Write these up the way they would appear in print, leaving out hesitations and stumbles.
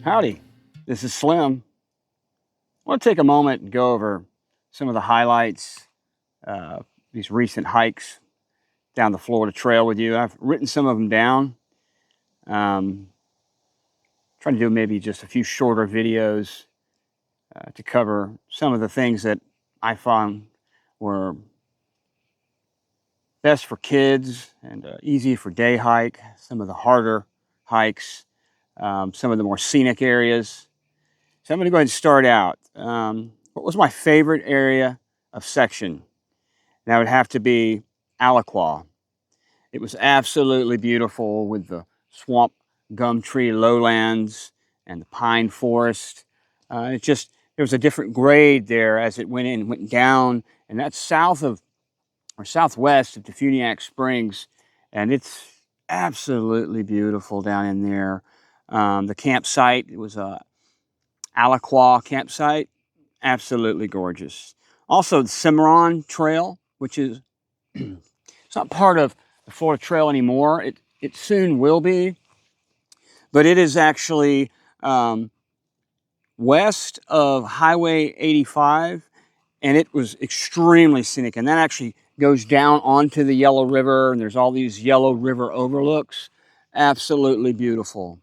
Howdy, this is Slim. I want to take a moment and go over some of the highlights, these recent hikes down the Florida Trail with you. I've written some of them down. Um, Trying to do maybe just a few shorter videos to cover some of the things that I found were best for kids and easy for day hike, some of the harder hikes, some of the more scenic areas. So I'm going to go ahead and start out. What was my favorite area of section? That would have to be Alaqua. It was absolutely beautiful with the swamp gum tree lowlands and the pine forest. There was a different grade there as it went down, and that's south of or southwest of Defuniak Springs, and it's absolutely beautiful down in there. The campsite, it was a Alaqua campsite, absolutely gorgeous. Also, the Cimarron Trail, which is it's not part of the Florida Trail anymore. It soon will be, but it is actually west of Highway 85, and it was extremely scenic. And that actually goes down onto the Yellow River, and there's all these Yellow River overlooks. Absolutely beautiful.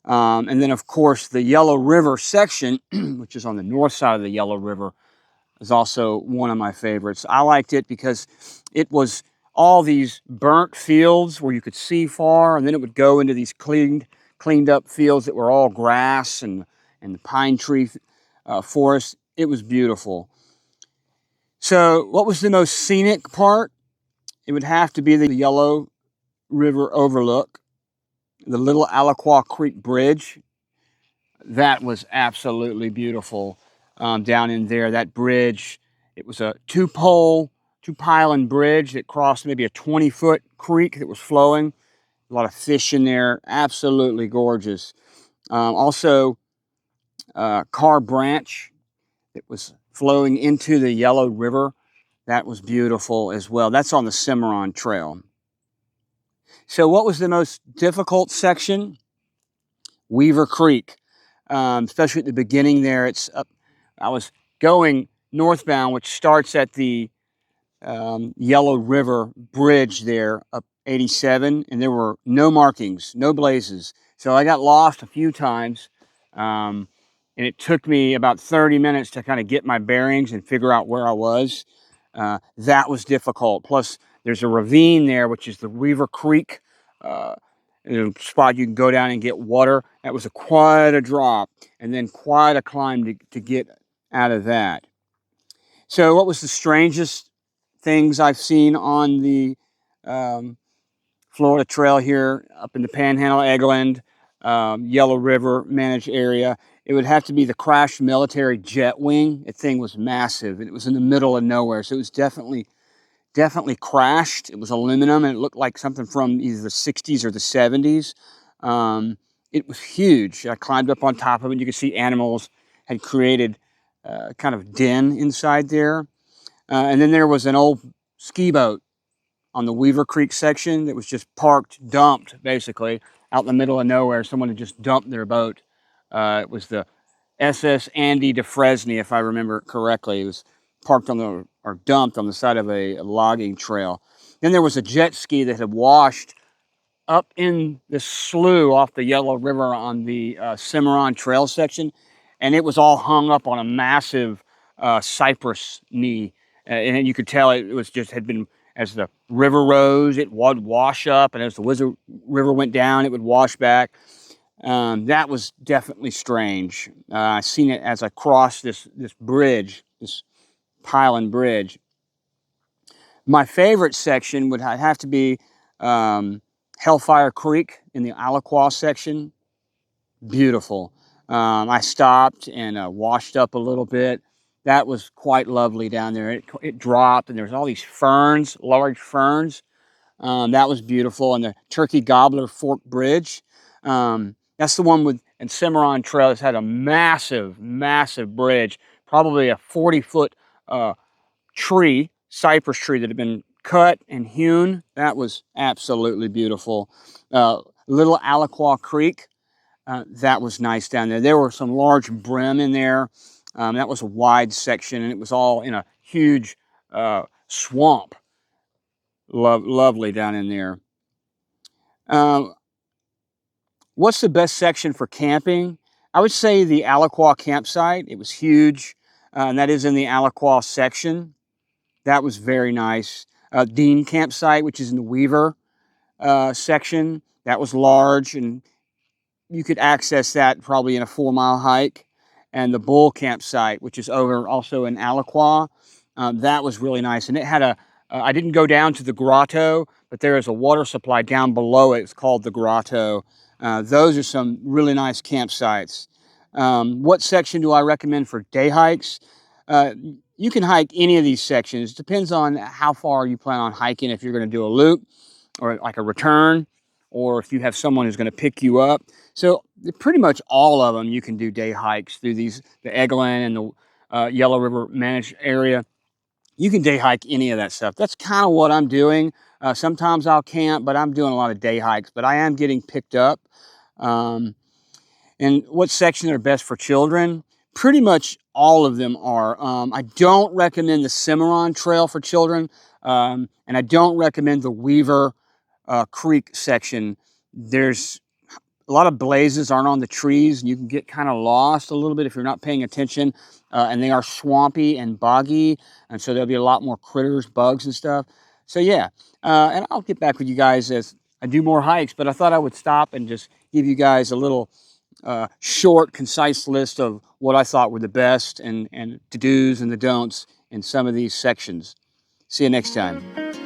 And then, of course, the Yellow River section, which is on the north side of the Yellow River, is also one of my favorites. I liked it because it was all these burnt fields where you could see far, and then it would go into these cleaned up fields that were all grass and the pine tree forest. It was beautiful. So what was the most scenic part? It would have to be the Yellow River overlook, the Little Alaqua Creek Bridge. That was absolutely beautiful down in there. That bridge, it was a two pylon bridge that crossed maybe a 20-foot creek that was flowing. A lot of fish in there. Absolutely gorgeous. Also, Carr Branch that was flowing into the Yellow River. That was beautiful as well. That's on the Cimarron Trail. So what was the most difficult section? Weaver Creek. Especially at the beginning there. I was going northbound, which starts at the Yellow River Bridge there up 87, and there were no markings, no blazes. So I got lost a few times, and it took me about 30 minutes to kind of get my bearings and figure out where I was. That was difficult. Plus, there's a ravine there, which is the Weaver Creek spot you can go down and get water. That was quite a drop, and then quite a climb to get out of that. So what was the strangest things I've seen on the Florida Trail here up in the Panhandle, Eglin, Yellow River managed area? It would have to be the crashed military jet wing. That thing was massive, and it was in the middle of nowhere, so it was definitely crashed. It was aluminum, and it looked like something from either the 60s or the 70s. It was huge. I climbed up on top of it. You could see animals had created kind of den inside there. And then there was an old ski boat on the Weaver Creek section that was just parked, dumped, basically, out in the middle of nowhere. Someone had just dumped their boat. It was the SS Andy DeFresney, if I remember correctly. It was parked or dumped on the side of a logging trail. Then there was a jet ski that had washed up in the slough off the Yellow River on the Cimarron Trail section, and it was all hung up on a massive cypress knee, and you could tell it was just had been, as the river rose, it would wash up, and as the river went down, it would wash back. That was definitely strange. I seen it as I crossed this bridge, this pylon bridge. My favorite section would have to be Hellfire Creek in the Alaqua section. Beautiful. I stopped and washed up a little bit. That was quite lovely down there. It dropped, and there was all these ferns, large ferns. That was beautiful. And the Turkey Gobbler Fork Bridge. That's the one and Cimarron Trail has had a massive, massive bridge, probably a 40-foot cypress tree that had been cut and hewn. That was absolutely beautiful. Little Alaqua Creek. That was nice down there. There were some large brim in there. That was a wide section, and it was all in a huge swamp. Lovely down in there. What's the best section for camping? I would say the Aliquot campsite. It was huge, and that is in the Aliquot section. That was very nice. Dean campsite, which is in the Weaver section. That was large, and you could access that probably in a 4-mile hike. And the Bull campsite, which is over also in Aliquot, that was really nice. And it had I didn't go down to the grotto, but there is a water supply down below it. It's called the grotto. Those are some really nice campsites. What section do I recommend for day hikes? You can hike any of these sections. It depends on how far you plan on hiking, if you're going to do a loop or like a return, or if you have someone who's going to pick you up. So pretty much all of them you can do day hikes through the Eglin and the Yellow River managed area. You can day hike any of that stuff. That's kind of what I'm doing. Sometimes I'll camp, but I'm doing a lot of day hikes, but I am getting picked up. And what sections are best for children? Pretty much all of them are. I don't recommend the Cimarron Trail for children, and I don't recommend the Weaver Creek section. There's a lot of blazes aren't on the trees, and you can get kind of lost a little bit if you're not paying attention. And they are swampy and boggy, and so there'll be a lot more critters, bugs, and stuff. So yeah, and I'll get back with you guys as I do more hikes, but I thought I would stop and just give you guys a little short, concise list of what I thought were the best and to-dos and the don'ts in some of these sections. See you next time.